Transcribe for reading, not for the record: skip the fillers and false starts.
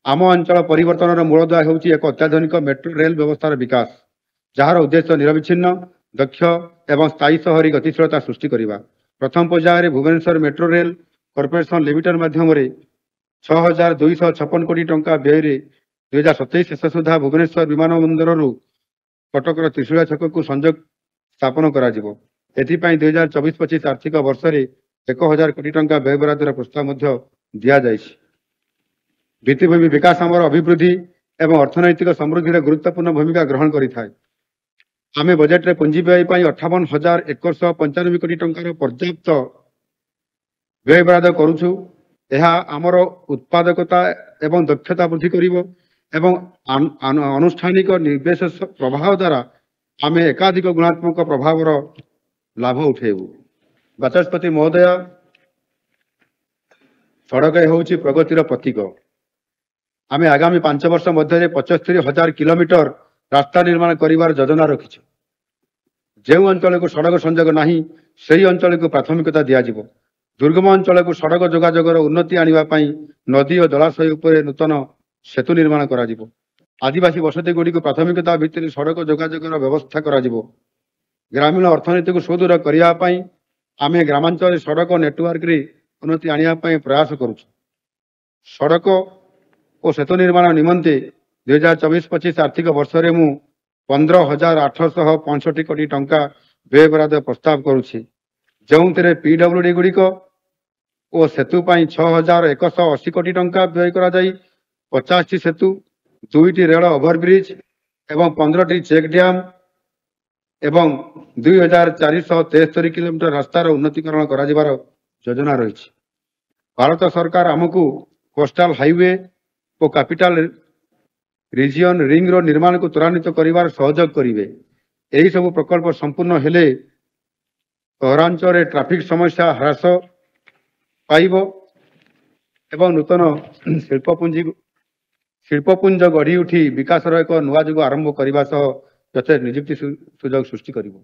आम अंचल परिवर्तन मूलदुआ हो एक अत्याधुनिक मेट्रो रेल व्यवस्थार विकास जार उद्देश्य निरविच्छिन्न दक्ष एवं स्थायी सहरी गतिशीलता सृष्टि करने। प्रथम पर्यायर Bhubaneswar metro rail corporation limited माध्यम 6256 कोटी टंका व्यय 2027 शेष सुधा भुवनेश्वर विमान बंदर कटकर त्रिशूलिया छक को संजोग स्थापन कर 2024-25 आर्थिक वर्ष में 1000 कोटी टंका व्यय बरादर प्रस्ताव दि जाए। भित्तिभूमि विकास आमर अभिवृद्धि एवं अर्थनैतिक समृद्धि में गुरुत्वपूर्ण भूमिका ग्रहण करें। आम बजेट में पुंजी व्यय 58,195 कोटी टंकार पर्याप्त व्यय बराद करुछु। आमर उत्पादकता एवं दक्षता वृद्धि करिवो एवं आनुष्ठानिक निर्देश प्रभाव द्वारा आम एकाधिक गुणात्मक प्रभाव लाभ उठेबू। बाचस्पति महोदय, सड़क होउछि प्रगतिर प्रतीक। आम आगामी 5 वर्ष मध्य 75,000 किलोमीटर रास्ता निर्माण करिवार योजना रखिछु। जो अंचल को सड़क संजोग नहीं से अंचल को प्राथमिकता दिज्व। दुर्गम अंचल को सड़क जोगाजोगर उन्नति आने नदी और जलाशय उपर नूतन सेतु निर्माण करा। आदिवासी बसती गुड़ी को प्राथमिकता भित्ति सड़क जोगाजोगर व्यवस्था करा। ग्रामीण अर्थनीति को सुदृढ़ करने आम ग्रामांचल सड़क नेटवर्क रे उन्नति आने प्रयास करुँ। सड़क और सेतु निर्माण निमंते 2024-25 आर्थिक वर्ष में मु 15,865 कोटी टंका व्यय बराद प्रस्ताव करुछि। जो PWD गुड़िक और सेतु 6,180 कोटी टंका व्यय करा जाई 50टी सेतु, 2टी रेल ओभरब्रिज एवं 15टी चेक डैम एवं 2,473 किलोमीटर रास्तार उन्नतीकरण कर योजना रही। भारत सरकार आमको कोस्टल हाईवे और कैपिटल रिजियन रिंग रोड निर्माण को त्वरान्वित कर सहयोग करेंगे। यही सब प्रकल्प संपूर्ण हेले सहरांचल ट्रैफिक समस्या ह्रास पाइब एवं नूतन शिल्पपुंज गढ़ी उठी विकासर एक नुआ जुग आरंभ करने सह निजुक्ति सुजोग सृष्टि करिवो।